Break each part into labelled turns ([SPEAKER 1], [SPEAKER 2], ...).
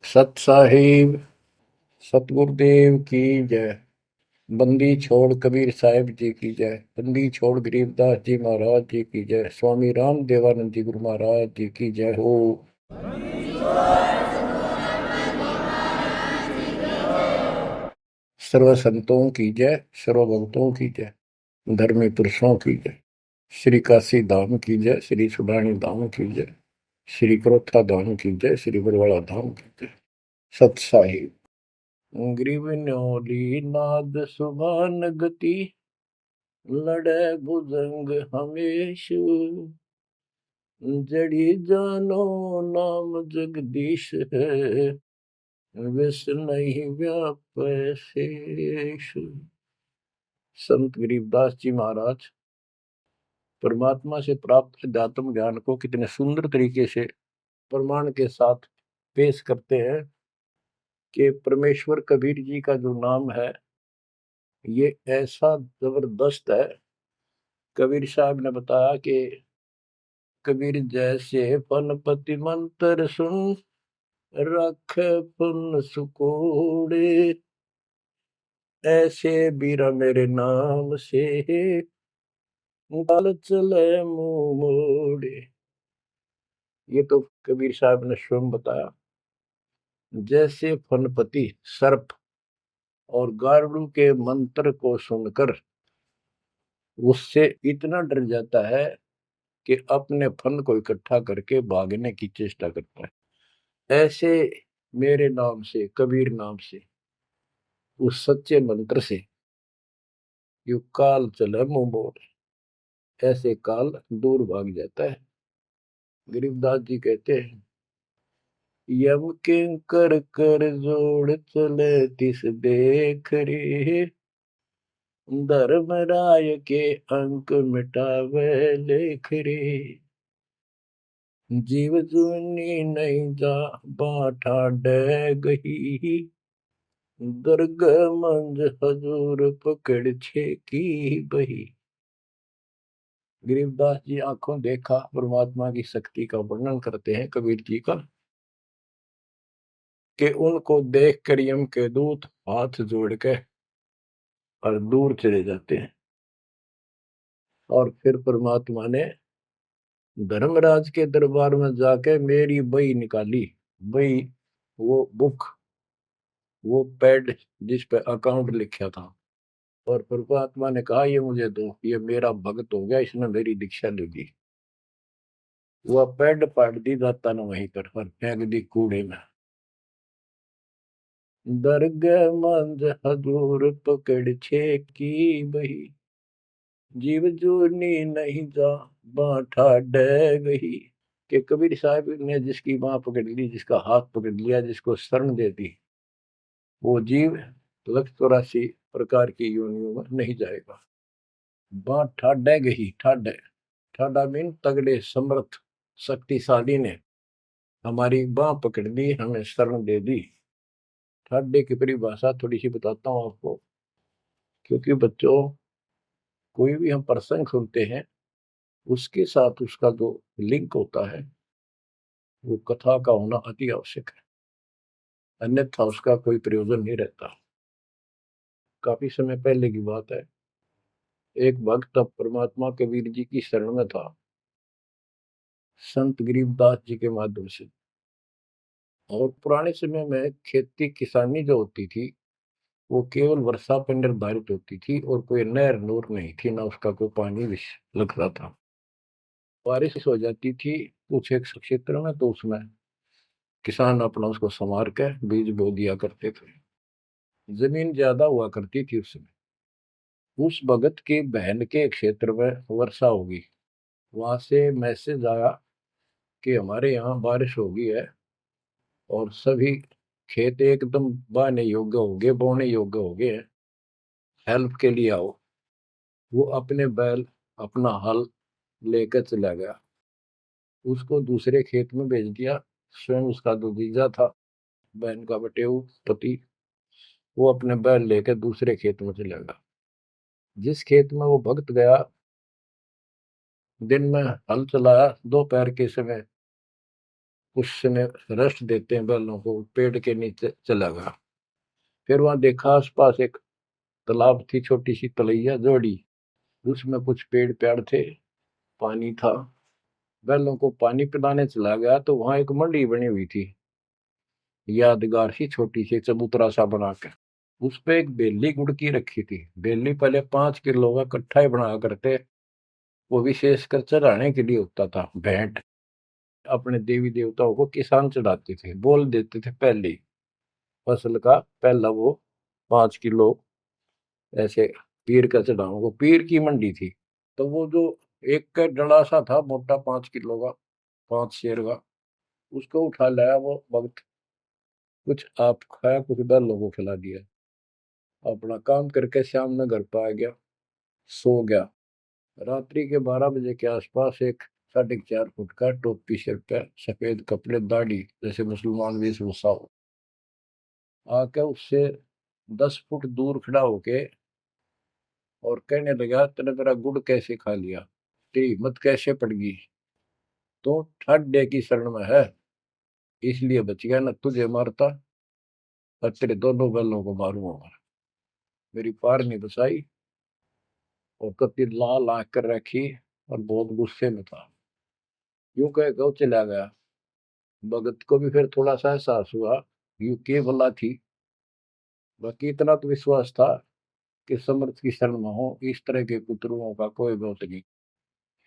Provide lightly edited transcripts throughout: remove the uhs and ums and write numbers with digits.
[SPEAKER 1] सत साहिब सतगुरुदेव की जय। बंदी छोड़ कबीर साहिब जी की जय। बंदी छोड़ गरीबदास जी महाराज जी की जय। स्वामी राम देवानंद जी गुरु महाराज जी की जय हो। सर्व संतों की जय, सर्व भक्तों की जय, धर्मी पुरुषों की जय। श्री काशी धाम की जय, श्री सुडानी धाम की जय, श्री क्रोथा धाम की जय, श्री बरवाड़ा धाम की जय। सत साहिब ग्रीवन्योली नाद सुभान गति, लड़े भुजंग हमेश, जड़ी जानो नाम जगदीश है, विष नहीं व्यापै शेष। संत गरीबदास जी महाराज परमात्मा से प्राप्त अध्यात्म ज्ञान को कितने सुंदर तरीके से प्रमाण के साथ पेश करते हैं कि परमेश्वर कबीर जी का जो नाम है ये ऐसा जबरदस्त है। कबीर साहब ने बताया कि कबीर जैसे फनपति मंत्र सुन, रख पुन सुकोड़े, ऐसे बीरा मेरे नाम से, गाल चले मुंह मोड़े। ये तो कबीर साहब ने स्वयं बताया। जैसे फनपति सर्प और गारुड़ के मंत्र को सुनकर उससे इतना डर जाता है कि अपने फन को इकट्ठा करके भागने की चेष्टा करता है, ऐसे मेरे नाम से, कबीर नाम से, उस सच्चे मंत्र से यू काल चले मुंह मोड़, ऐसे काल दूर भाग जाता है। गरीबदास जी कहते हैं, यम किंकर कर जोड़ चले तिस देख रे, धर्मराय के अंक मिटावे लेख रे, जीव जुनी नहीं जा बाठा डे गही, दर्ग मंज हजूर पकड़ छे की बही। गरीबदास जी आंखों देखा परमात्मा की शक्ति का वर्णन करते हैं कबीर जी का, कि उनको देख कर यम के दूत हाथ जोड़ के और दूर चले जाते हैं। और फिर परमात्मा ने धर्मराज के दरबार में जाके मेरी बही निकाली। बही वो बुक, वो पैड जिस पे अकाउंट लिखा था, और परमात्मा ने कहा ये मुझे दो, ये मेरा भक्त हो गया, इसने मेरी दीक्षा ले ली। वह पैड पाट दी दाता ने वहीं पर और फेंक दी कूड़े में। दर्ग मंज हजूर पकड़ छे की बही, जीव जोनी नहीं जा बाठा डे गही। कि कबीर साहब ने जिसकी बाह पकड़ ली, जिसका हाथ पकड़ लिया, जिसको शरण दे दी, वो जीव 184 प्रकार की योनियों में नहीं जाएगा। बाँ ठाडे गही, ठाडे ठाडा मीन तगड़े समर्थ शक्तिशाली ने हमारी बाह पकड़ ली, हमें शरण दे दी। ठाडे की परिभाषा थोड़ी सी बताता हूँ आपको, क्योंकि बच्चों कोई भी हम प्रसंग सुनते हैं उसके साथ उसका जो लिंक होता है वो कथा का होना अति आवश्यक है, अन्यथा उसका कोई प्रयोजन नहीं रहता। काफी समय पहले की बात है, एक भक्त अब परमात्मा कबीर जी की शरण में था संत गरीबदास जी के माध्यम से। और पुराने समय में खेती किसानी जो होती थी वो केवल वर्षा पर निर्धारित होती थी, और कोई नहर नूर नहीं थी, ना उसका कोई पानी लगता था। बारिश हो जाती थी कुछ एक क्षेत्र में तो उसमें किसान अपना उसको संवार के बीज बो दिया करते थे। जमीन ज्यादा हुआ करती थी उस समय। उस भगत की बहन के क्षेत्र में वर्षा होगी, वहां से मैसेज आया कि हमारे यहाँ बारिश हो गई है और सभी खेत एकदम बाने योग्य हो गए, बोने योग्य हो गए, हेल्प के लिए आओ। वो अपने बैल, अपना हल लेकर चला गया, उसको दूसरे खेत में भेज दिया। स्वयं उसका जो जीजा था, बहन का बटेऊ पति, वो अपने बैल लेकर दूसरे खेत में चला गया। जिस खेत में वो भक्त गया, दिन में हल चलाया, दोपहर के समय उस समय रेस्ट देते हैं बैलों को, पेड़ के नीचे चला गया। फिर वहां देखा आसपास एक तालाब थी, छोटी सी तलैया जोड़ी, उसमें कुछ पेड़ पेड़ थे, पानी था। बैलों को पानी पिलाने चला गया तो वहां एक मंडी बनी हुई थी, यादगार सी, छोटी सी चबूतरा सा बना के। उस पे एक बेली गुड़की रखी थी। बेली पहले 5 किलो का कट्ठा ही बना करते, वो विशेषकर चढ़ाने के लिए होता था, भेंट। अपने देवी देवताओं को किसान चढ़ाते थे, बोल देते थे पहली फसल का पहला वो 5 किलो ऐसे पीर का चढ़ाऊं। वो पीर की मंडी थी। तो वो जो एक का डला सा था मोटा, 5 किलो का, 5 शेर का, उसको उठा लाया वो भक्त। कुछ आप खाया, कुछ बैलों को खिला दिया, अपना काम करके शाम में घर पे आ गया, सो गया। रात्रि के 12 बजे के आसपास एक 4.5 फुट का, टोपी सिर पे, सफेद कपड़े, दाढ़ी, जैसे मुसलमान वेशभूषा हो, आके उससे 10 फुट दूर खड़ा होके और कहने लगा, तेने मेरा गुड़ कैसे खा लिया, तेरी हिम्मत कैसे पड़ गई, तो ठाड्डे की शरण में है इसलिए बच गया, न तुझे मारता और तेरे दोनों बैलों को मारूंगा। मेरी पार नहीं बसाई, और कति लाल आंख कर रखी और बहुत गुस्से में था। यूं कह के वो चला गया। भगत को भी फिर थोड़ा सा एहसास हुआ, यूं के भला थी। बाकी इतना तो विश्वास था कि समर्थ की शरण में हो, इस तरह के कुतरुओं का कोई बहुत नहीं।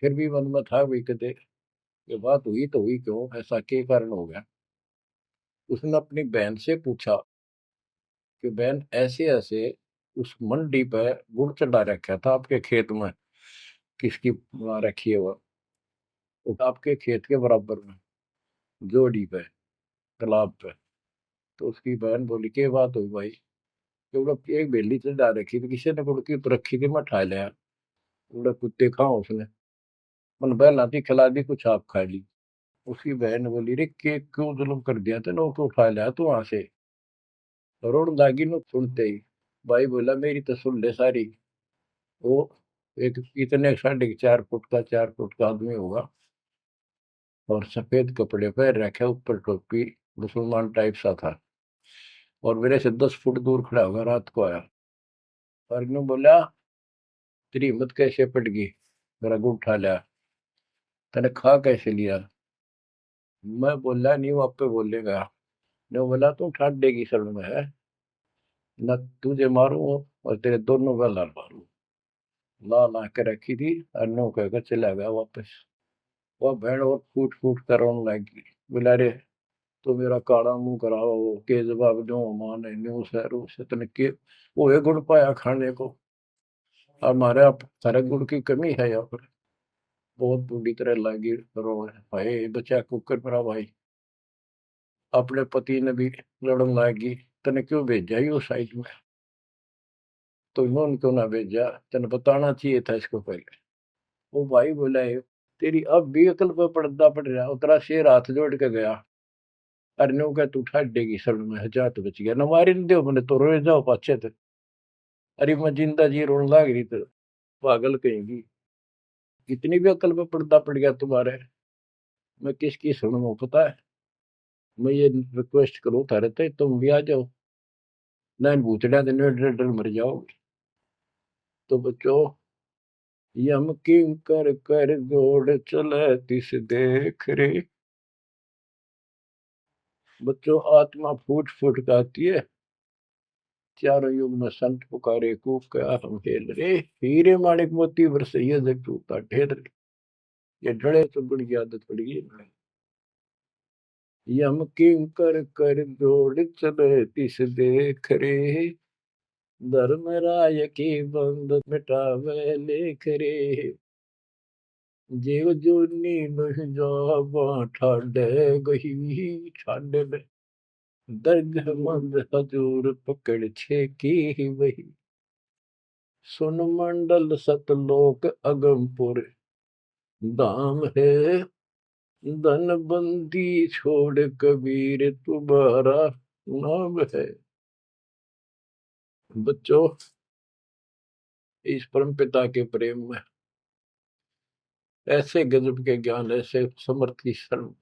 [SPEAKER 1] फिर भी मन में था, भी कहते ये बात हुई तो हुई क्यों, ऐसा के कारण हो गया। उसने अपनी बहन से पूछा कि बहन, ऐसे ऐसे उस मंडी पे गुड़ चढ़ा रखा था आपके खेत में, किसकी बना रखी है वो आपके खेत के बराबर में, जोड़ी पे, तालाब पे। तो उसकी बहन बोली, के बात हुई भाई, क्योंकि एक बेली चढ़ा रखी थी, किसी ने गुड़ की तो रखी थी, मैं ठा लिया। बोला, कुत्ते खाओ उसने, मन बहला दी, खिला दी, कुछ आप खा ली। उसकी बहन बोली, रे के क्यों जुल्म कर दिया तेने, उसको उठा लिया तू वहां से। रोड लागी नो सुनते ही। भाई बोला, मेरी तो सुन ले सारी। वो एक इतने 4.5 फुट का, 4 फुट का आदमी होगा, और सफेद कपड़े पहन रखे, ऊपर टोपी, मुसलमान टाइप सा था, और मेरे से 10 फुट दूर खड़ा होगा, रात को आया। और इन्होंने बोला, तेरी हिम्मत कैसे पड़ गई, मेरा गुड़ उठा लिया, तने खा कैसे लिया। मैं बोला, नहीं वो आप पे बोलेगा। ने बोला, तू ठाड्डे की शरण में है, न तुझे मारूं और तेरे दोनों का लाल मारूं। लाल आके रखी थी, और नो कहकर चला गया वापस। वह भेड़ और फूट फूट कर रोने लगी। बोला, रे तो मेरा काला मुंह कराओ, के जवाब दो, माने न्यू शहरों से तने के वो है गुड़ पाया खाने को, हमारे आप सारे गुड़ की कमी है यहाँ पर। बहुत बुरी तरह लगी रो, भाई बचा कुकर मेरा भाई, अपने पति ने भी लड़न लगी, तने क्यों भेजा ही उस साइड में, तो इन्होंने क्यों ना भेजा, तने बताना चाहिए था इसको पहले। वो भाई बोला, तेरी अब भी अकल पर पर्दा पड़ रहा, उतरा शेर हाथ जोड़ के गया। अरे नो क्या, तू ठाडेगी शरण में, जा तो बच गया, न मारी न दो मैंने तो रोए जाओ पाछे थे। अरे मैं जिंदा जी रोने लग रही तो, पागल कहेंगी, इतनी भी अकल पे पर्दा पड़ गया तुम्हारे, मैं किसकी सुनूं पता है। मैं ये रिक्वेस्ट करूं थारे ते, तुम भी आ जाओ, ना भूतड़ा दिन डर डर मर जाओगे। तो बच्चों, यम किं कर कर जोड़ चले तिस देख रे। बच्चों, आत्मा फूट फूट गाती है, चारों युग में संत पुकारे, कूक क्या हम हेल रे, हीरे माणिक मोती बरसैया जग टूटा ढेर रे। ये डरे तो बड़ी आदत पड़ गई है। यम किं कर कर जोड़ चले तिस देख रे, धर्म राय की बंद मिटावे लेख रे। जीव जूनी नहीं जावा ठाडे गही, ठाडे में दर्द मंद हजूर पकड़ छे की वही। सुन मंडल सतलोक अगमपुर धाम है, धन बंदी छोड़ कबीर तुम्हारा नाम है। बच्चों, इस परम पिता के प्रेम में ऐसे गजब के ज्ञान, ऐसे समर्थ की शरण,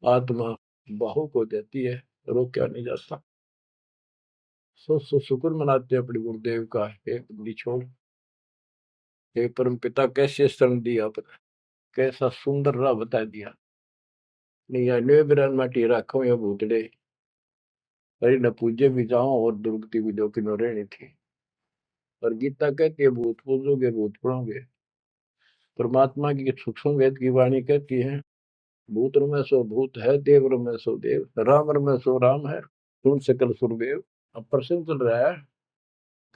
[SPEAKER 1] आत्मा भावुक हो जाती है, रोका नहीं जाता। सो शुक्र मनाते हैं अपने गुरुदेव का, हे बंदी छोड़, हे परम पिता कैसे शरण दिया आपने, कैसा सुंदर राह बता दिया। नहीं अन्य बिरान माटी राखो या भूतड़े, अरे न पूजे भी जाओ और दुर्गति भी जो कि न रहनी थी। और गीता कहती है भूत पूजोगे भूत पढ़ोगे। परमात्मा की सूक्ष्म वेद की वाणी कहती है भूत में सो भूत है, देव में सो देव, राम में सो राम है, सुन सकल सुरदेव। अब प्रश्न चल रहा है,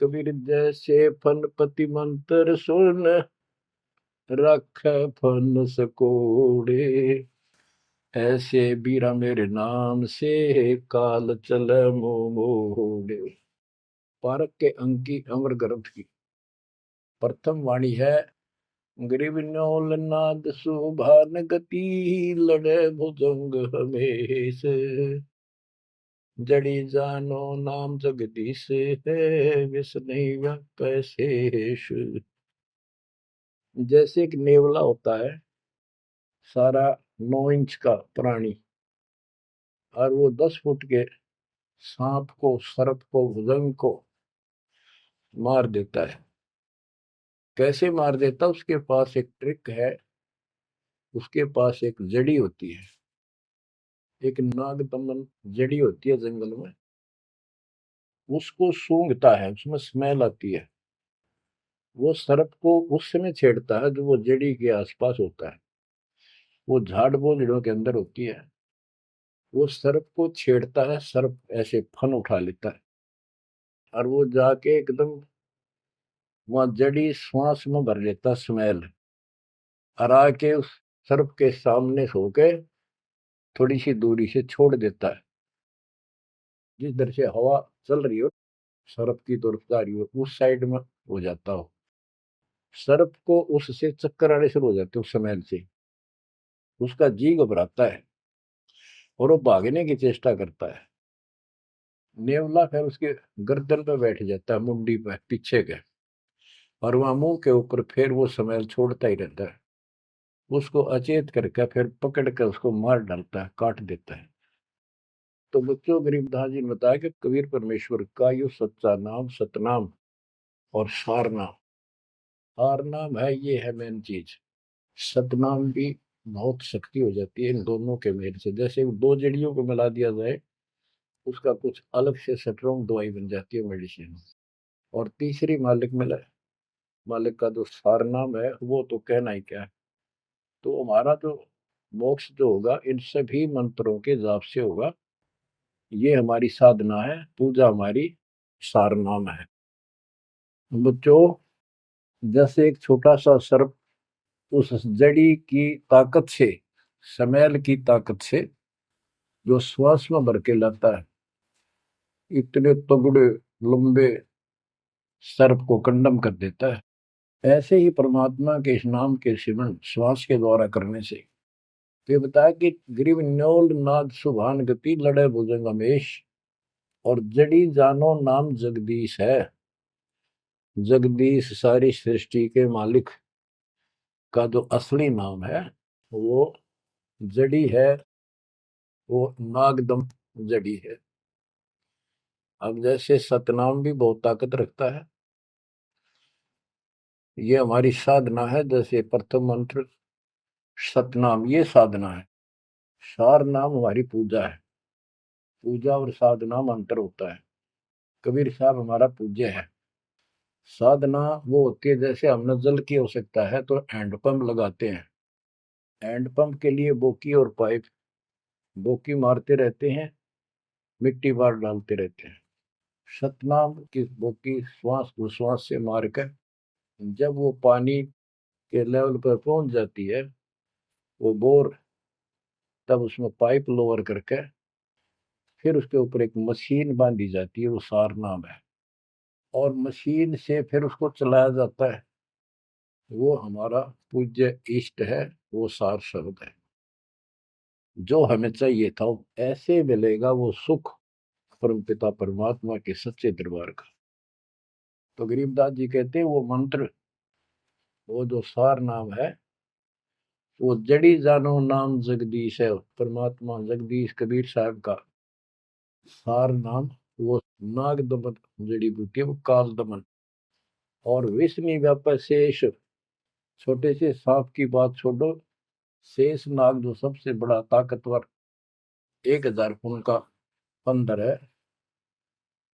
[SPEAKER 1] कबीर जैसे फन पति मंत्र सुन, रख फन सकोड़े, ऐसे बीरा मेरे नाम से काल चल मोड़े। पारक के अंक की अमर ग्रंथ की प्रथम वाणी है, ग्रीव न्योल नाद सुभान गति, लड़े भुजंग हमेश, जड़ी जानो नाम जगदीश है, विष नहीं व्यापै शेष। जैसे एक नेवला होता है, सारा 9 इंच का प्राणी, और वो 10 फुट के सांप को, सर्प को, भुजंग को मार देता है। कैसे मार देता, उसके पास एक ट्रिक है। उसके पास एक जड़ी होती है, एक नागदमन जड़ी होती है जंगल में, उसको सूंघता है, उसमें स्मेल आती है। वो सर्प को उस समय छेड़ता है जो वो जड़ी के आसपास होता है, वो झाड़ बोझड़ों के अंदर होती है। वो सर्प को छेड़ता है, सर्प ऐसे फन उठा लेता है, और वो जाके एकदम वहां जड़ी श्वास में भर लेता स्मेल, और आके उस सर्प के सामने सो के थोड़ी सी दूरी से छोड़ देता है। जिस दर से हवा चल रही हो, सर्प की तरफ जा रही हो, उस साइड में हो जाता हो। सर्प को उससे चक्कर आने शुरू हो जाते उस स्मेल से, उसका जी घबराता है और वो भागने की चेष्टा करता है। नेवला फिर उसके गर्दन पे बैठ जाता है, मुंडी पे पीछे के, और वहां मुंह के ऊपर फिर वो स्मेल छोड़ता ही रहता है। उसको अचेत करके फिर पकड़ कर उसको मार डालता है, काट देता है। तो बच्चों, गरीबदास जी ने बताया कि कबीर परमेश्वर का यो सच्चा नाम सतनाम और सार नाम। सार नाम है, ये है मेन चीज। सतनाम भी बहुत शक्ति हो जाती है इन दोनों के मेल से। जैसे दो जड़ियों को मिला दिया जाए, उसका कुछ अलग से स्ट्रॉन्ग दवाई बन जाती है, मेडिसिन। और तीसरी मालिक मिला, मालिक का जो सार नाम है, वो तो कहना ही क्या है। तो हमारा जो मोक्ष जो होगा इन सभी मंत्रों के जाप से होगा। ये हमारी साधना है, पूजा हमारी सार नाम है। बच्चों, जैसे एक छोटा सा सर्प उस जड़ी की ताकत से, स्मेल की ताकत से जो श्वास में भर के लाता है, इतने तगड़े लंबे सर्प को कंडम कर देता है। ऐसे ही परमात्मा के इस नाम के सिमरन श्वास के द्वारा करने से, तो ये बताया कि ग्रीव न्योल नाद सुभान गति, लड़े भुजंग हमेश, और जड़ी जानो नाम जगदीश है। जगदीश सारी सृष्टि के मालिक का जो असली नाम है, वो जड़ी है, वो नागदम जड़ी है। अब जैसे सतनाम भी बहुत ताकत रखता है, ये हमारी साधना है। जैसे प्रथम मंत्र सतनाम, ये साधना है। सार नाम हमारी पूजा है। पूजा और साधना में अंतर होता है। कबीर साहब हमारा पूज्य है। साधना वो होती है, जैसे हमने जल की आवश्यकता है तो हैंडपंप लगाते हैं। हैंडपंप के लिए बोकी और पाइप, बोकी मारते रहते हैं, मिट्टी बार डालते रहते हैं। सतनाम की बोकी श्वास उश्वास से मारकर जब वो पानी के लेवल पर पहुंच जाती है, वो बोर, तब उसमें पाइप लोअर करके फिर उसके ऊपर एक मशीन बांधी जाती है, वो सार नाम है। और मशीन से फिर उसको चलाया जाता है। वो हमारा पूज्य इष्ट है, वो सार शब्द है। जो हमें चाहिए था ऐसे मिलेगा वो सुख परमपिता परमात्मा के सच्चे दरबार का। तो गरीबदास जी कहते हैं वो मंत्र, वो जो सार नाम है, वो जड़ी जानो नाम जगदीश है, परमात्मा जगदीश कबीर साहब का सार नाम। वो नाग दमन जड़ी बूटी है, वो काल दमन। और विष्णु व्यापक शेष, छोटे से सांप की बात छोड़ो, शेष नाग जो सबसे बड़ा ताकतवर 1000 फुट का बंदर है,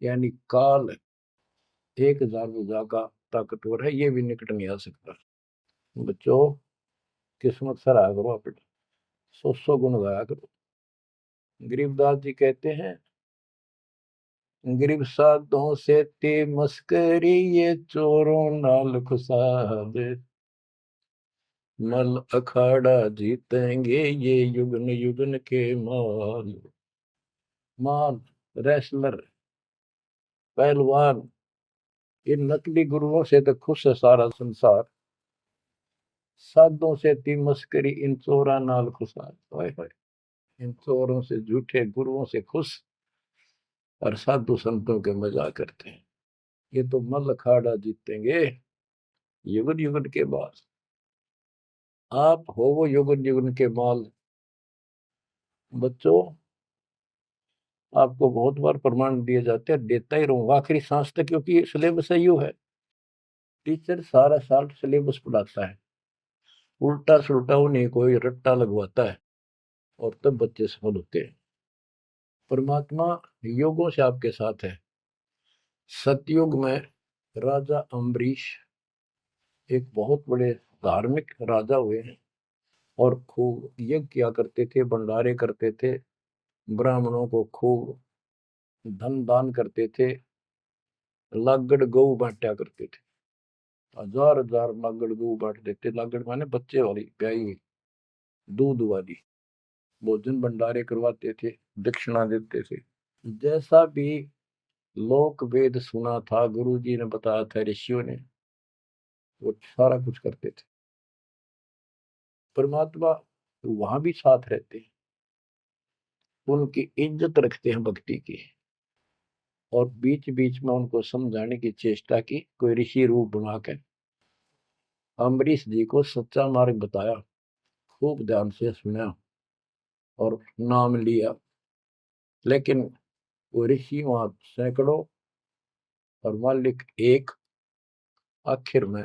[SPEAKER 1] यानी काल 1000 भुजा का ताकतवर है, ये भी निकट नहीं आ सकता। बच्चों, किस्मत सराहा करो अपने, 100 गुण गाया करो। गरीबदास जी कहते हैं, गरीब साधों से ते मस्करी, ये चोरों नाल खुशाद, मल अखाड़ा जीतेंगे ये युगन युगन के माल। माल, रेसलर, पहलवान, इन नकली गुरुओं से तो खुश है सारा संसार, साधों से ती मस्करी, इन चोरा नाल खुशाद। हाय हाय, इन चोरों से, झूठे गुरुओं से खुश, और साधु संतों के मजाक करते हैं। ये तो मल अखाड़ा जीतेंगे युगन युगन के बाद। आप हो वो युगन युगन के माल। बच्चों, आपको बहुत बार प्रमाण दिए जाते हैं, देता ही रहूंगा आखिरी सांस तक, क्योंकि सिलेबस यू है। टीचर सारा साल सिलेबस पढ़ाता है, उल्टा सुल्टा उन्हें कोई रट्टा लगवाता है, और तब बच्चे सफल होते हैं। परमात्मा योगों से आपके साथ है। सतयुग में राजा अम्बरीश एक बहुत बड़े धार्मिक राजा हुए हैं, और खूब यज्ञ किया करते थे, भंडारे करते थे, ब्राह्मणों को खूब धन दान करते थे, लागड़ गऊ बांटा करते थे, 1000 लागड़ गऊ बांट देते। लागड़ माने बच्चे वाली, ब्याई हुई, दूध वाली। भोजन भंडारे करवाते थे, दक्षिणा देते थे। जैसा भी लोक वेद सुना था, गुरु जी ने बताया था, ऋषियों ने, वो सारा कुछ करते थे। परमात्मा वहां भी साथ रहते हैं, उनकी इज्जत रखते हैं भक्ति की, और बीच बीच में उनको समझाने की चेष्टा की, कोई ऋषि रूप बनाकर अम्बरीश जी को सच्चा मार्ग बताया, खूब ध्यान से सुना और नाम लिया। लेकिन वो ऋषि वहां सैकड़ों और मालिक एक। आखिर में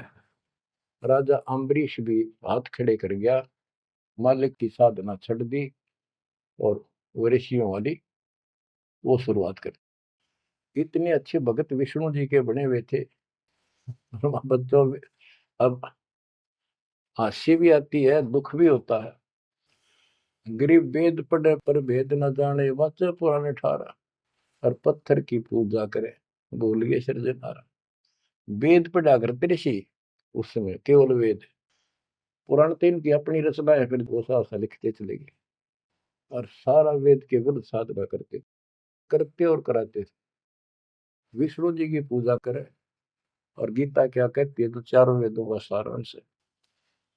[SPEAKER 1] राजा अम्बरीश भी हाथ खड़े कर गया, मालिक की साधना छड़ दी, और वो ऋषियों वाली वो शुरुआत कर। इतने अच्छे भगत विष्णु जी के बने हुए थे। बच्चों, अब हंसी भी आती है, दुख भी होता है। गरीब वेद पढ़े पर भेद न जाने, वाचे पुराने ठारा, और पत्थर की पूजा करे, भूल गए सृजनहारा। वेद पढ़ा करते ऋषि उस समय, केवल वेद। पुराण तो इनकी अपनी रचना है, फिर वो सा लिखते चले गए, और सारा वेद के विरुद्ध साधना करते करते और कराते थे। विष्णु जी की पूजा करे, और गीता क्या कहती है, तो चारों वेदों का सारांश है।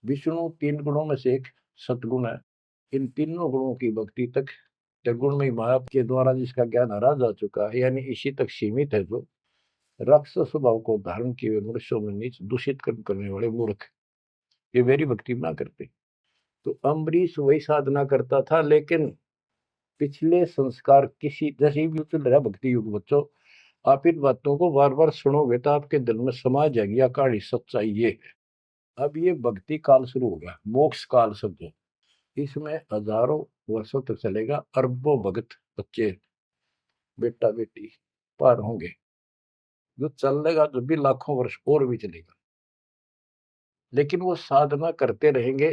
[SPEAKER 1] विष्णु 3 गुणों में से एक सतगुण है। इन तीनों गुणों की भक्ति तक गुण में माया के द्वारा जिसका ज्ञान हरा जा चुका है, यानी इसी तक सीमित है, जो राक्षस स्वभाव को धारण किए हुए मनुष्यों में नीच दूषित कर्म करने वाले मूर्ख, ये मेरी भक्ति ना करते। तो अम्बरीश वही साधना करता था, लेकिन पिछले संस्कार किसी, जैसे भी चल रहा भक्ति युग बच्चों, आप इन बातों को बार बार सुनोगे तो आपके दिल में समा जाएगी अकाड़ी सच्चाई ये है। अब ये भक्ति काल शुरू हो गया, मोक्ष काल समझो। इसमें हजारों वर्षों तक चलेगा, अरबों भगत बच्चे बेटा बेटी पार होंगे, जो चलेगा जो भी लाखों वर्ष और भी चलेगा। लेकिन वो साधना करते रहेंगे,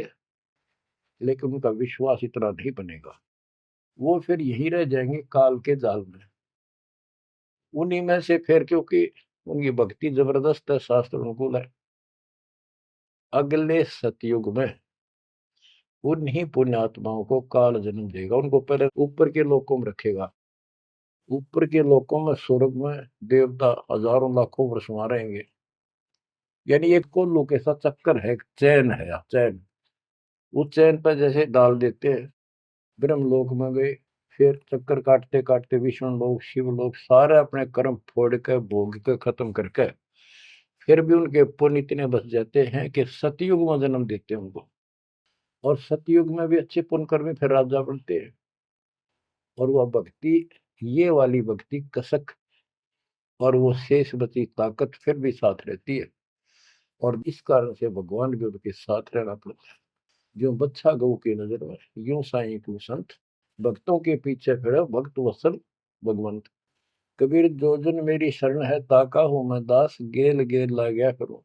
[SPEAKER 1] लेकिन उनका विश्वास इतना नहीं बनेगा, वो फिर यही रह जाएंगे काल के जाल में। उन्हीं में से फिर, क्योंकि उनकी भक्ति जबरदस्त है, शास्त्र अनुकूल है, अगले सतयुग में उन्हीं पुण्यात्माओं को काल जन्म देगा, उनको पहले ऊपर के लोकों में रखेगा। ऊपर के लोकों में, स्वर्ग में देवता हजारों लाखों वर्ष वहां रहेंगे। यानी एक कोल्लू के साथ चक्कर है, चैन है, चैन। उस चैन पर जैसे डाल देते हैं, ब्रह्मलोक में गए, फिर चक्कर काटते काटते विष्णु लोक, शिव लोक, सारे अपने कर्म फोड़ के भोग के खत्म करके, फिर भी उनके पुण्य इतने बच जाते हैं कि सतयुग में जन्म देते हैं उनको। और सतयुग में भी अच्छे पुण्यकर्मी फिर राजा बनते हैं। और वह भक्ति, ये वाली भक्ति कसक और वो शेष बची ताकत फिर भी साथ रहती है। और इस कारण से भगवान भी उनके साथ रहना पड़ता है। जो बच्चा गऊ की नजर में, यूं साईं को संत, भक्तों के पीछे फिरे भक्त वत्सल भगवंत। कबीर जो जन मेरी शरण है, ताका हूं मैं दास, गेल गेल ला गया करूं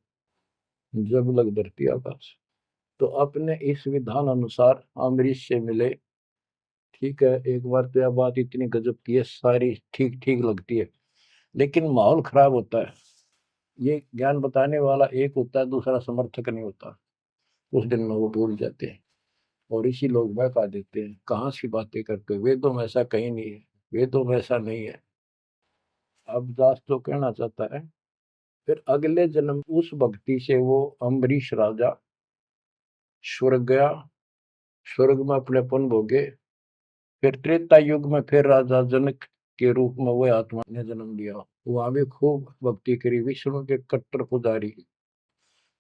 [SPEAKER 1] जब लग धरती आकाश। तो अपने इस विधान अनुसार अम्बरीश से मिले। ठीक है, एक बार तो यह बात इतनी गजब की है, सारी ठीक ठीक लगती है, लेकिन माहौल खराब होता है। ये ज्ञान बताने वाला एक होता है, दूसरा समर्थक नहीं होता। उस दिन में वो भूल जाते हैं और इसी लोग बहका देते हैं, कहाँ सी बातें करते हो, वेदों में ऐसा कहीं नहीं है, वेदों में ऐसा नहीं है। अब दास तो कहना चाहता है, फिर अगले जन्म उस भक्ति से वो अम्बरीश राजा स्वर्ग गया, स्वर्ग में अपने पुण्य भोगे। फिर त्रेता युग में फिर राजा जनक के रूप में वह आत्मा ने जन्म लिया। वहां भी खूब भक्ति करी, विष्णु के कट्टर पुजारी।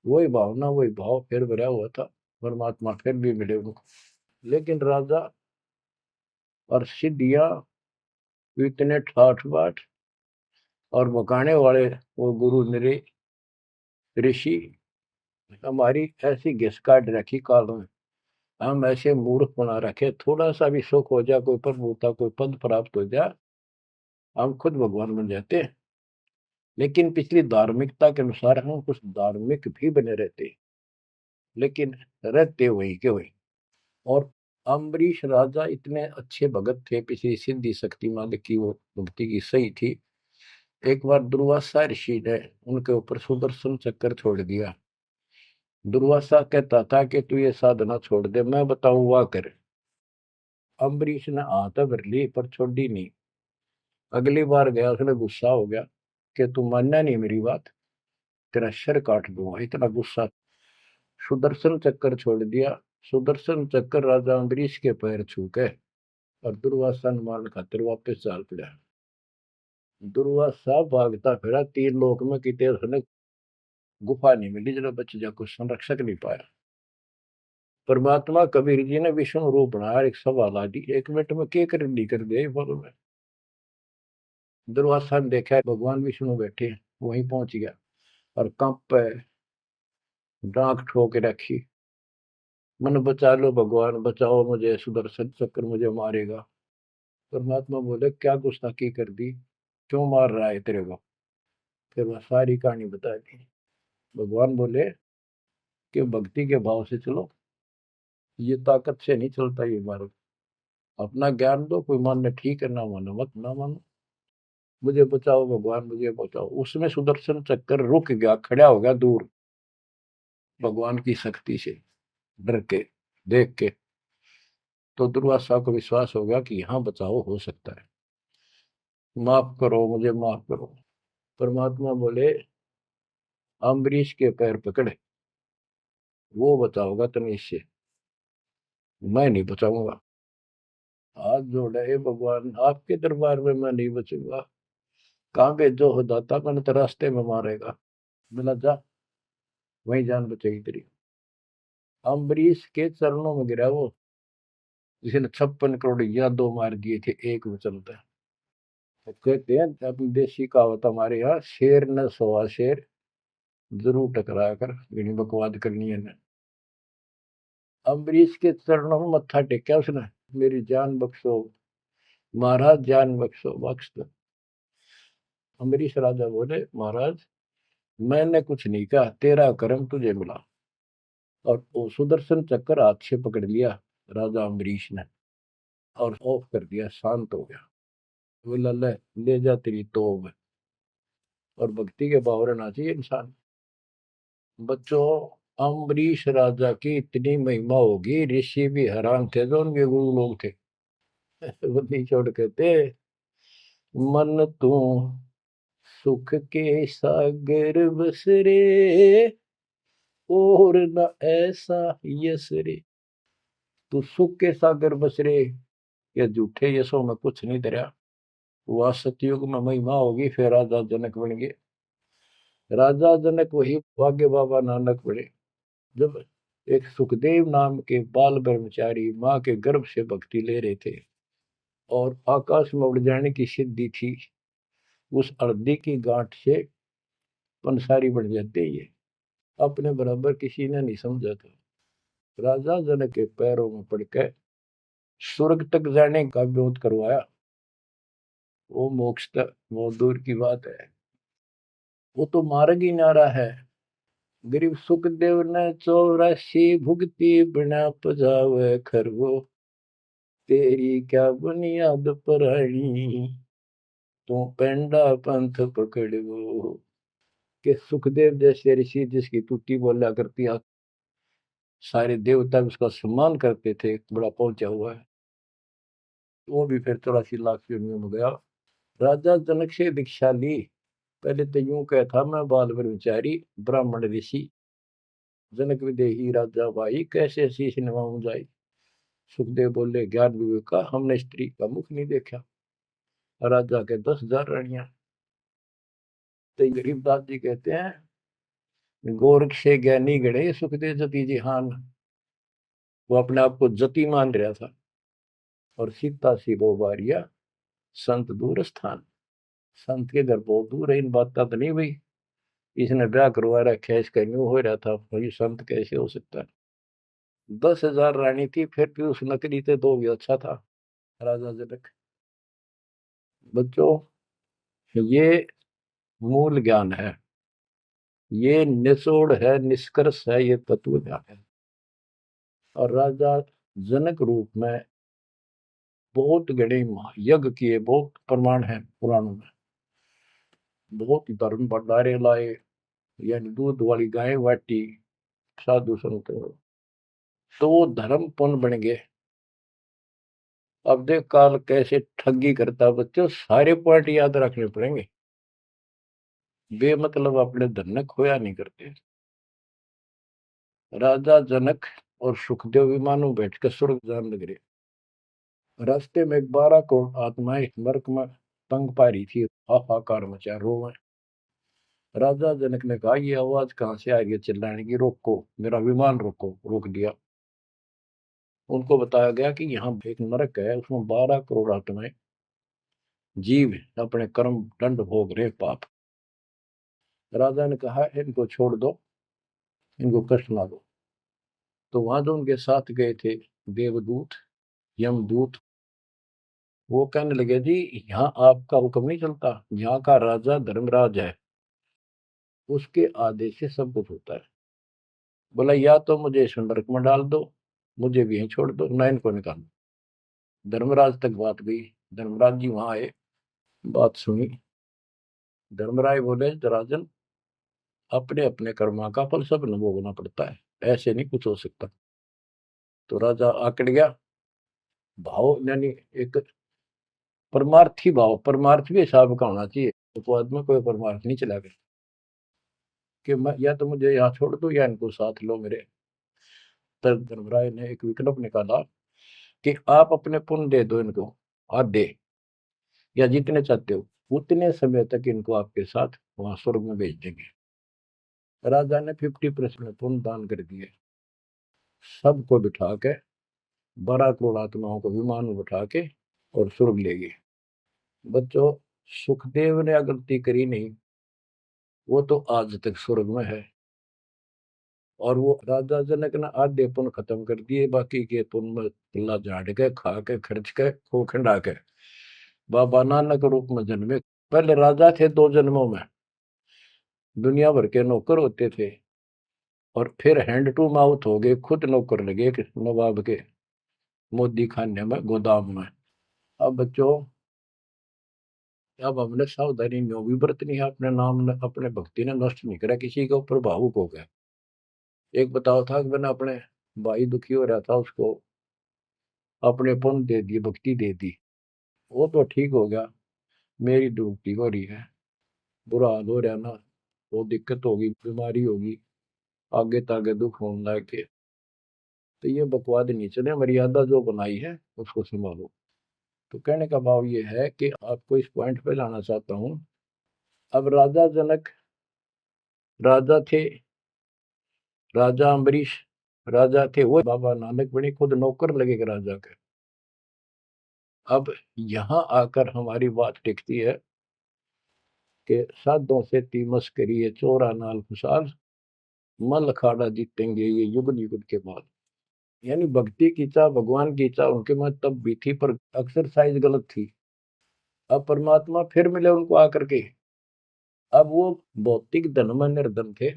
[SPEAKER 1] वही भावना वही भाव फिर भरा हुआ था, परमात्मा फिर भी मिले उनको। लेकिन राजा और सिद्धियां इतने ठाठ बाट और बकाने वाले वो गुरु निरे ऋषि हमारी ऐसी घिस काट रखी काल में, हम ऐसे मूर्ख बना रखे, थोड़ा सा भी सुख हो जाए, कोई प्रभुता कोई पद प्राप्त हो जाए, हम खुद भगवान बन जाते हैं। लेकिन पिछली धार्मिकता के अनुसार हम कुछ धार्मिक भी बने रहते, लेकिन रहते वही के वही। और अम्बरीश राजा इतने अच्छे भगत थे, पिछली सिद्धि शक्ति मालिक की वो भक्ति की सही थी। एक बार दुर्वासा ऋषि ने उनके ऊपर सुदर्शन चक्कर छोड़ दिया। दुर्वासा कहता था कि तू ये साधना छोड़ दे, मैं बताऊं वाह कर। अम्बरीश ने हाथ भर ली पर छोड़ी नहीं। अगली बार गया, उसने गुस्सा हो गया कि तू मानना नहीं मेरी बात, तेरा सिर काट दूंगा, इतना गुस्सा। सुदर्शन चक्कर छोड़ दिया। सुदर्शन चक्कर राजा अम्बरीश के पैर छू के और दुर्वासा ने मारने खातिर वापस चाल पड़ा। दुर्वासा भागता फिरा तीन लोक में, कितने उसने गुफा नहीं मिली जरा बच जा, कुछ संरक्षक नहीं पाया। परमात्मा कबीर जी ने विष्णु रूप बनाया, एक सवाल आ दी, एक मिनट में के कर दी कर दिया बोलो में। दुर्वासा ने देखा भगवान विष्णु बैठे, वहीं पहुंच गया और कंप पे डांक ठोक रखी, मन बचा लो भगवान, बचाओ मुझे, सुदर्शन चक्र मुझे मारेगा। परमात्मा बोले क्या गुस्ताखी कर दी, क्यों मार रहा है तेरे को। फिर वह सारी कहानी बता दी। भगवान बोले कि भक्ति के भाव से चलो, ये ताकत से नहीं चलता ये मार्ग। अपना ज्ञान दो, कोई मानने ठीक है, ना मानो मत ना मानो, मुझे बचाओ भगवान मुझे बचाओ। उसमें सुदर्शन चक्कर रुक गया, खड़ा हो गया दूर, भगवान की शक्ति से डर के देख के। तो दुर्वासा को विश्वास हो गया कि यहाँ बचाओ हो सकता है, माफ करो मुझे माफ करो। परमात्मा बोले अम्बरीश के पैर पकड़े, वो बचाओगा तुम्हें इससे, मैं नहीं बचाऊंगा। हाथ जोड़े, हे भगवान आपके दरबार में मैं नहीं बचूंगा, कहाँ भेजो हो दाता, मैंने तो रास्ते में मारेगा। मिला जा, वही जान बचेगी तेरी। अम्बरीश के चरणों में गिरा वो, जिसने 56 करोड़ यादव मार दिए थे, एक में चलता है। तो कहते हैं अपनी देसी कहावत हमारे यहाँ, शेर न सोआ शेर, जरूर टकराया कर, यही बकवाद करनी है ना। अम्बरीश के चरणों में मत्था टेका उसने, मेरी जान बख्शो महाराज, जान बख्शो, बख्श दो। अम्बरीश राजा बोले महाराज मैंने कुछ नहीं कहा, तेरा कर्म तुझे मिला। और वो सुदर्शन चक्कर हाथ से पकड़ लिया राजा अम्बरीश ने और ऑफ कर दिया, शांत हो गया। बोला ले जा तेरी तोब। और भक्ति के भाव रहना चाहिए इंसान। बच्चों, अम्बरीश राजा की इतनी महिमा होगी, ऋषि भी हैरान थे जो उनके गुरु लोग थे। वो नहीं छोड़ कहते, मन तू सुख के सागर बस रे, और न ऐसा यस रे। तू सुख के सागर बस रे, ये झूठे यशों में कुछ नहीं धरा। वह सतयुग में महिमा होगी, फिर राजा जनक बन गए। राजा जनक वही भाग्य बाबा नानक बने। जब एक सुखदेव नाम के बाल ब्रह्मचारी माँ के गर्भ से भक्ति ले रहे थे और आकाश में उड़ जाने की सिद्धि थी। उस हृदय की गांठ से पंसारी बन जाते ये, अपने बराबर किसी ने नहीं समझा था। राजा जनक के पैरों में पड़कर स्वर्ग तक जाने का विरोध करवाया। वो मोक्ष तक बहुत दूर की बात है, वो तो मार्ग ही नारा है। गरीब सुखदेव ने 84 भुगती बिना पजावे खरगो, तेरी क्या बुनियाद परानी, तू पेंडा पंथ पकड़ो। के सुखदेव जैसे ऋषि जिसकी टूटी बोला करती, सारे देवता उसका सम्मान करते थे, बड़ा पहुंचा हुआ है, वो भी फिर 84 लाख योनियों में गया। राजा जनक से दीक्षा ली। पहले तो यूं कहता मैं बाल ब्रह्मचारी ब्राह्मण ऋषि, जनक विदेही राजा भाई कैसे शीश निभाऊं जाई। सुखदेव बोले ज्ञान विवेक का हमने स्त्री का मुख नहीं देखा। राजा के 10,000 रानियां। तो गरीबदास जी कहते हैं गोरख से ज्ञानी गणे सुखदेव जति जिहान। वो अपने आप को जति मान रहा था। और सीता सी वो बारिया संत दूर स्थान, संत के घर बहुत दूर है। इन बात का तो नहीं भाई इसने ब्याह करवा रखा है, इसका न्यू हो रहा था भाई संत कैसे हो सकता है। 10,000 रानी थी, फिर भी उस नकली से दो भी अच्छा था राजा जनक। बच्चों ये मूल ज्ञान है, ये निचोड़ है, निष्कर्ष है, ये तत्व ज्ञान है। और राजा जनक रूप में बहुत गणे यज्ञ किए, बहुत प्रमाण है पुराणों में। बहुत धर्म भंडारे लाए, यानी दूध वाली गाय बाटी साधु संत, तो वो धर्म पुण्य बन गए। अब देख काल कैसे ठगी करता बच्चों, सारे पॉइंट याद रखने पड़ेंगे। बेमतलब अपने धन ने खोया नहीं करते। राजा जनक और सुखदेव विमानों बैठकर स्वर्ग जान लग रहे। रास्ते में 12 करोड़ आत्माएं नरक में तंग पा रही थी, हाहाकार मचा रोवे। राजा जनक ने कहा ये आवाज कहां से आ रही है चिल्लाने की, रोको मेरा विमान रोको। रोक दिया। उनको बताया गया कि यहाँ एक नरक है, उसमें 12 करोड़ आत्माएं जीव अपने कर्म दंड भोग रहे पाप। राजा ने कहा इनको छोड़ दो, इनको कष्ट ना दो। तो वहां जो उनके साथ गए थे देवदूत यमदूत, वो कहने लगे जी यहाँ आपका हुक्म नहीं चलता, यहाँ का राजा धर्मराज है, उसके आदेश से सब कुछ होता है। बोला या तो मुझे इस नरक में डाल दो, मुझे भी यहीं छोड़ दो, ना इनको निकालो। धर्मराज तक बात गई। धर्मराज जी वहां आए, बात सुनी। धर्मराज बोले राजन अपने अपने कर्मा का फल सब न भोगना पड़ता है, ऐसे नहीं कुछ हो सकता। तो राजा आकड़ गया। भाव यानी एक परमार्थी भाव, परमार्थ भी हिसाब का होना चाहिए, उपवाद में कोई परमार्थ नहीं चला गया कि मैं या तो मुझे यहाँ छोड़ दो या इनको साथ लो मेरे। तब धर्मराय ने एक विकल्प निकाला कि आप अपने पुण्य दे दो इनको, आधे या जितने चाहते हो उतने समय तक इनको आपके साथ वहां स्वर्ग में भेज देंगे। राजा ने 50% पुण्य दान कर दिए। सबको बिठा के 12 करोड़ आत्माओं को विमान में बिठा के और स्वर्ग ले गए। बच्चों सुखदेव ने गलती करी नहीं, वो तो आज तक स्वर्ग में है। और वो राजा जनक ने आधे पुण्य खत्म कर दिए, बाकी के पुण्य में पल्ला झाड़ के खा के खर्च के खो खंडा के बाबा नानक रूप में जन्मे। पहले राजा थे 2 जन्मों में, दुनिया भर के नौकर होते थे, और फिर हैंड टू माउथ हो गए, खुद नौकर लगे नवाब के मोदी खाने में गोदाम में। अब बच्चों अब हमने सावधानी न्यों भी बरतनी है, अपने नाम ने अपने भक्ति ने नष्ट नहीं करा, किसी के ऊपर भावुक हो गया। एक बताओ था कि मैंने अपने भाई दुखी हो रहा था, उसको अपने पुण्य दे दिए, भक्ति दे दी, वो तो ठीक हो गया। मेरी डूबती हो रही है, बुरा हाल हो रहा ना, वो दिक्कत होगी, बीमारी होगी, आगे तागे दुख होने लग के। तो ये बकवाद नहीं चले, मर्यादा जो बनाई है उसको संभालो। तो कहने का भाव ये है कि आपको इस पॉइंट पे लाना चाहता हूं। अब राजा जनक राजा थे, राजा अम्बरीश राजा थे वो बाबा नानक बने, खुद नौकर लगे राजा के। अब यहाँ आकर हमारी बात टिकती है कि साधों से तीमस करिए चोरा नाल खुशाल, मल अखाड़ा जीतेंगे ये युग युग के बाद। यानी भक्ति की चाह, भगवान की चाह उनके में तब भी थी, पर एक्सरसाइज गलत थी। अब परमात्मा फिर मिले उनको आकर के। अब वो भौतिक धन में निर्धन थे,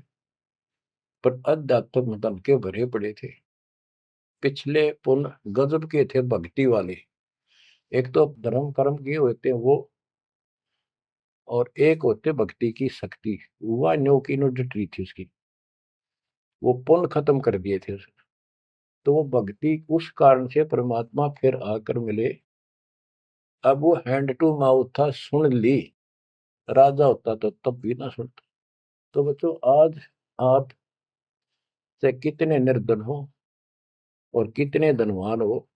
[SPEAKER 1] पर अध्यात्म धन के भरे पड़े थे। पिछले पुल गजब के थे भक्ति वाले। एक तो धर्म कर्म किए होते हैं वो, और एक होते भक्ति की शक्ति। वह न्यो की नो डटी थी उसकी, वो पुण्य खत्म कर दिए थे उसने। तो वो भक्ति उस कारण से परमात्मा फिर आकर मिले। अब वो हैंड टू माउथ था, सुन ली। राजा होता तो तब भी ना सुनता। तो बच्चों, आज आप से कितने निर्धन हो और कितने धनवान हो,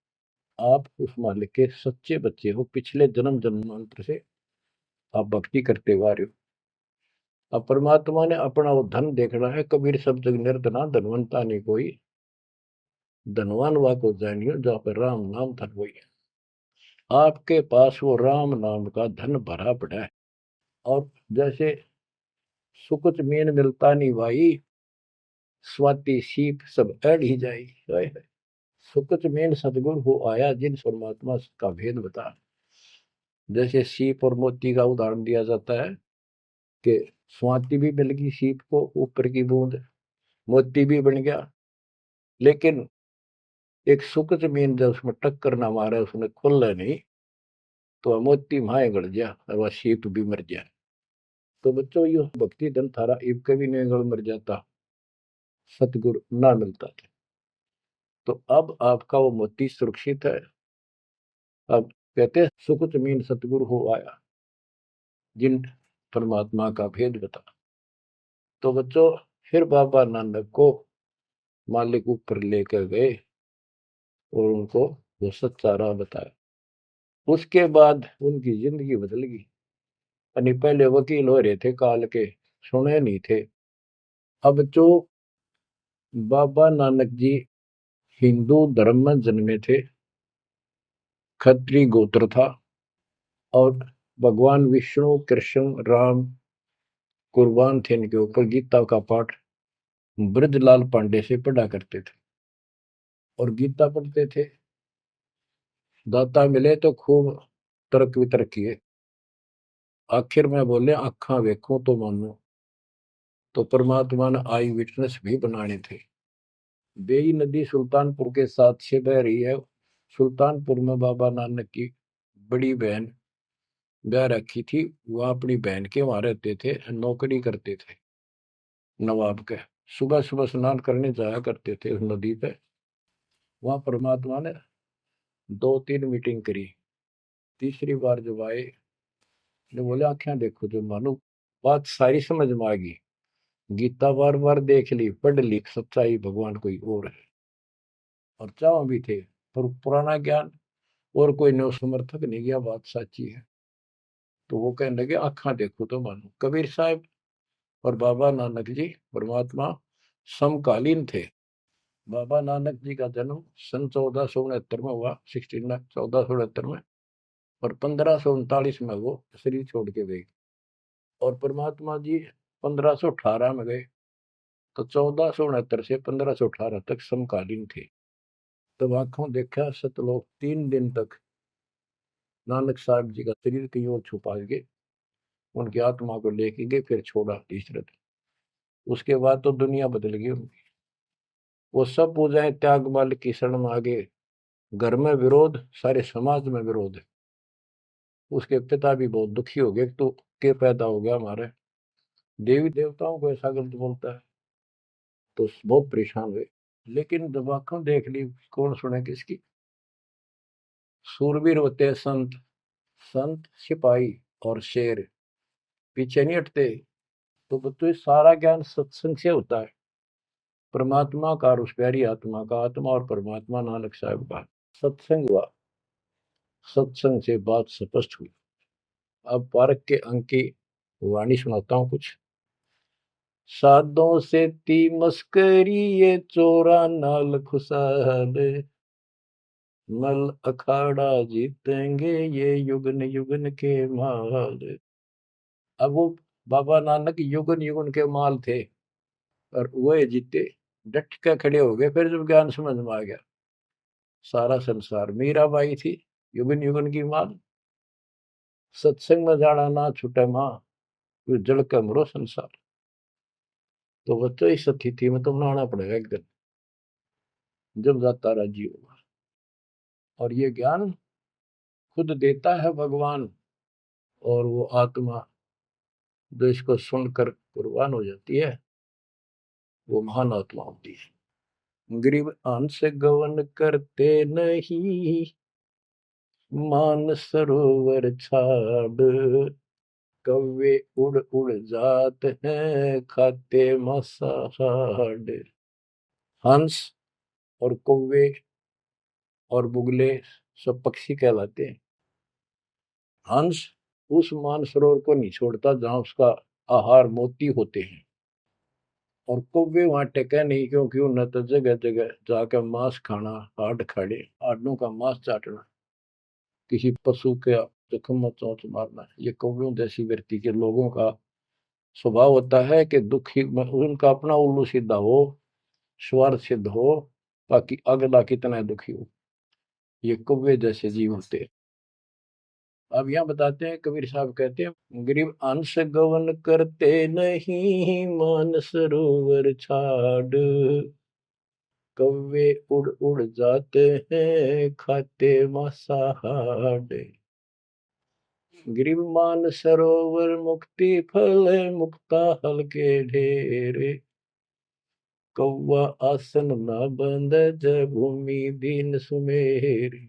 [SPEAKER 1] आप उस मालिक के सच्चे बच्चे हो। पिछले जन्म जन्मांतर से आप भक्ति करते हुए आ रहे हो। अब परमात्मा ने अपना वो धन देखना है। कबीर सब जग निर्धना धनवंता नहीं कोई, धनवान वा को जानियो जहाँ पर राम नाम धन वही है। आपके पास वो राम नाम का धन भरा पड़ा है। और जैसे सुकुच मीन मिलता नहीं भाई, स्वाति सीप सब अड़ ही जाई। सुकुच मीन सतगुरु हो आया जिन परमात्मा का भेद बता। जैसे सीप और मोती का उदाहरण दिया जाता है कि स्वाति भी मिल गई सीप को, ऊपर की बूंद, मोती भी बन गया। लेकिन एक सुकुच मीन जब उसमें टक्कर ना मारे, उसने खुल नहीं, तो मोती माए गड़ गया और वह सीप भी मर गया। तो बच्चों, ये भक्ति धन थारा इब कभी नहीं गड़ मर जाता, सतगुरु ना मिलता था। तो अब आपका वो मोती सुरक्षित है। अब कहते हैं सुकुच मीन सतगुरु हो आया जिन परमात्मा का भेद बता। तो बच्चों, फिर बाबा नानक को मालिक ऊपर लेकर गए और उनको वो सच्चा राह बताया। उसके बाद उनकी जिंदगी बदल गई। यानी पहले वकील हो रहे थे काल के, सुने नहीं थे। अब जो बाबा नानक जी हिंदू धर्म में जन्मे थे, खत्री गोत्र था, और भगवान विष्णु कृष्ण राम कुर्बान थे इनके ऊपर। गीता का पाठ ब्रजलाल पांडे से पढ़ा करते थे और गीता पढ़ते थे। दाता मिले तो खूब तर्क वितर्क किए। आखिर में बोले अखा वेखो तो मानो। तो परमात्मा ने आई विटनेस भी बनाने थे। बेई नदी सुल्तानपुर के साथ से बह रही है। सुल्तानपुर में बाबा नानक की बड़ी बहन ब्याह रखी थी। वह अपनी बहन के वहां रहते थे, नौकरी करते थे नवाब के। सुबह सुबह स्नान करने जाया करते थे उस नदी पे। वहां परमात्मा ने 2-3 मीटिंग करी। तीसरी बार जब आए, ने बोले आंखें देखो जो मानो। बात सारी समझ में आ गई। गीता बार बार देख ली, पढ़ ली, सच्चाई भगवान कोई और है। और चाह भी थे, पर पुराना ज्ञान और कोई नो समर्थक नहीं गया, बात सच्ची है। तो वो कहने लगे आंखा देखो तो मानो। कबीर साहब और बाबा नानक जी परमात्मा समकालीन थे। बाबा नानक जी का जन्म सन 1469 में हुआ, 1469 में। और 1539 में वो शरीर छोड़ के गए। और परमात्मा जी 1518 में गए। तो 1469 से 1518 तक समकालीन थे। तब आंखों देखा सतलोक 3 दिन तक नानक साहब जी का शरीर कहीं और छुपा के उनकी आत्मा को लेके गए, फिर छोड़ा तीसरे दिन। उसके बाद तो दुनिया बदल गई उनकी। वो सब पूजाएं त्याग माल की शरण में आ गए। घर में विरोध, सारे समाज में विरोध है। उसके पिता भी बहुत दुखी हो गए, तो के पैदा हो गया हमारे, देवी देवताओं को ऐसा गलत बोलता है। तो बहुत परेशान हुए। लेकिन जब आंखों देख ली, कौन सुने किसकी। सूरवीर होते हैं संत, संत सिपाही और शेर पीछे नहीं हटते। तो बच्चों, सारा ज्ञान सत्संग से होता है। परमात्मा का और उस प्यारी आत्मा का, आत्मा और परमात्मा नानक साहब का सत्संग हुआ। सत्संग से बात स्पष्ट हुई। अब पारक के अंक की वाणी सुनाता हूं कुछ। साधों से ती मस्करी ये चोरा नाल खुशाल, मल अखाड़ा जीतेंगे ये युगन युगन के माल। अब वो बाबा नानक युगन युगन के माल थे और वह जीते, डट के खड़े हो गए। फिर जब ज्ञान समझ में आ गया, सारा संसार मीराबाई थी युगन युगन की माल। सत्संग में जाना ना छूटे माँ, फिर जल के मरो संसार। तो बच्चों इस स्थिति में तुम नहाना पड़ेगा एक दिन, जब जाता राजी होगा। और ये ज्ञान खुद देता है भगवान, और वो आत्मा जो इसको सुनकर कुर्बान हो जाती है, वो महान आत्मा होती है। गरीब अंश गवन करते नहीं, मान सरोवर छाड़, कौवे उड़ उड़ जात हैं खाते मसाहाड़। हंस और कौवे और बुगले सब पक्षी कहलाते हैं। हंस उस मानसरोवर को नहीं छोड़ता जहां उसका आहार मोती होते हैं, और कौवे वहां टेके नहीं, क्योंकि उन्हें तो जगह जगह जाकर मांस खाना, हाड खाड़े हाडों का मांस चाटना, किसी पशु के जख्म में चोंच मारना, ये कौवे जैसी व्यक्ति के लोगों का स्वभाव होता है कि दुखी उनका अपना उल्लू सीधा हो, स्वार्थ सिद्ध हो, ताकि अगला कितना दुखी हो। ये कौवे जैसे जीव होते हैं। अब यहाँ बताते हैं, कबीर साहब कहते हैं, गरीब अंश गवन करते नहीं, मान सरोवर छाड़, कौवे उड़ उड़ जाते हैं खाते मांसाहाड़। गरीब मान सरोवर मुक्ति फल, मुक्ता हल के ढेरे, कौवा आसन न बंद जय भूमि दीन सुमेरी।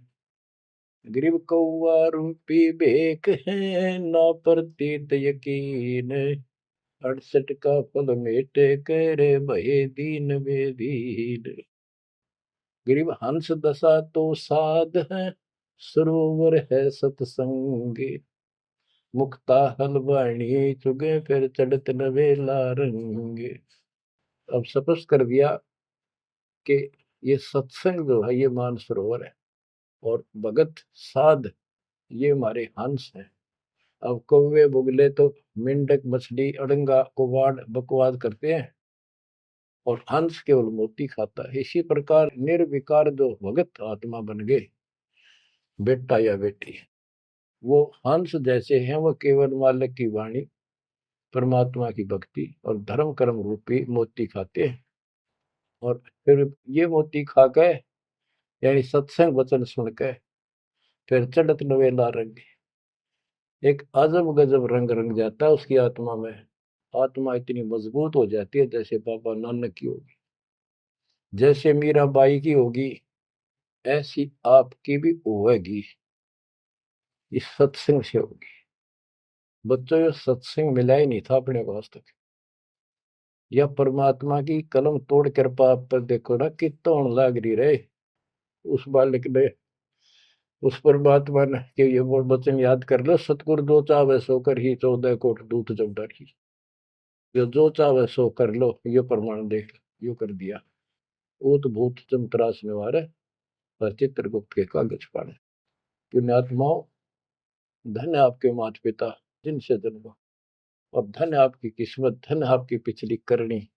[SPEAKER 1] गरीब कौवा रूपी बेक है, ना प्रतीत यकीन, 68 का फल मेटे करे भये दीन बेदीन। गरीब हंस दशा तो साध है, सरोवर है सतसंगे, मुक्ता हलवाणी चुगे फिर चढ़त नवेला रंगे। अब स्पष्ट कर दिया कि ये सत्संग जो है ये मानसरोवर है, और भगत साध ये हमारे हंस हैं। अब कौवे बुगले तो मेंढक मछली अड़ंगा कुवाड़ बकवाद करते हैं, और हंस केवल मोती खाता है। इसी प्रकार निर्विकार जो भगत आत्मा बन गए, बेटा या बेटी, वो हंस जैसे हैं। वो केवल मालिक की वाणी, परमात्मा की भक्ति और धर्म कर्म रूपी मोती खाते हैं, और फिर ये मोती खा के, यानी सत्संग वचन सुन के, फिर चढ़त नवेला रंग, एक अजब गजब रंग रंग जाता है उसकी आत्मा में। आत्मा इतनी मजबूत हो जाती है जैसे बाबा नानक की होगी, जैसे मीराबाई की होगी, ऐसी आपकी भी होगी, इस सत्संग से होगी। बच्चों, ये सत्संग मिला ही नहीं था अपने को आज तक। या परमात्मा की कलम तोड़ कृपा आप पर देखो ना, कितना होने लग रही रहे उस बालक ने, उस परमात्मा ने कि ये वो वचन याद कर लो, सतगुरु जो चाहे सो कर ही 14 कोट दूत जब डरी। ये जो चाहे सो कर लो, ये प्रमाण देख यो कर दिया। ऊत भूत चमतरास निवार है, और चित्रगुप्त के कागज पाड़े। पुण्यात्माओं, धन्य आपके माता पिता जिनसे जन्मा, और धन्य आपकी किस्मत, धन्य आपकी पिछली करनी,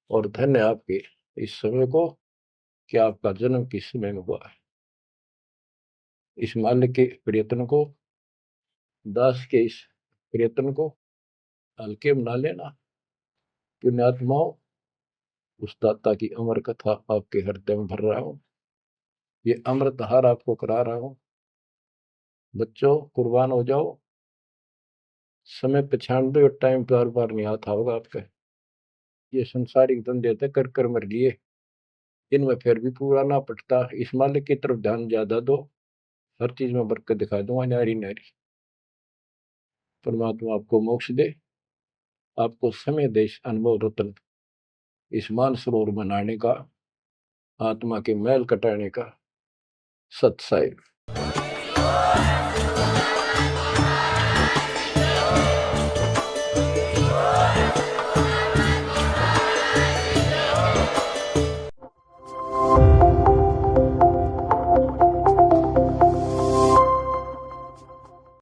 [SPEAKER 1] और धन्य आपके इस समय को कि आपका जन्म किस समय में हुआ है। इस माल्य के प्रयत्न को, दास के इस प्रयत्न को हल्के में ना लेना। पुण्यात्माओं, उस दाता की अमर कथा आपके हृदय में भर रहा हूं, ये अमृत हार आपको करा रहा हूं। बच्चों, कुर्बान हो जाओ। समय पहचान दो, टाइम बार बार नहीं आता होगा आपका। ये संसारिक धंधे थे कर कर मर लिए, इनमें फिर भी पूरा ना पटता। इस मालिक की तरफ ध्यान ज्यादा दो, हर चीज में बरकत दिखा दूंगा, नारी नारी। परमात्मा आपको मोक्ष दे, आपको समय दे इस अनुभव रत्न, इस मानसरोवर बनाने का, आत्मा के मैल कटाने का सत्साई।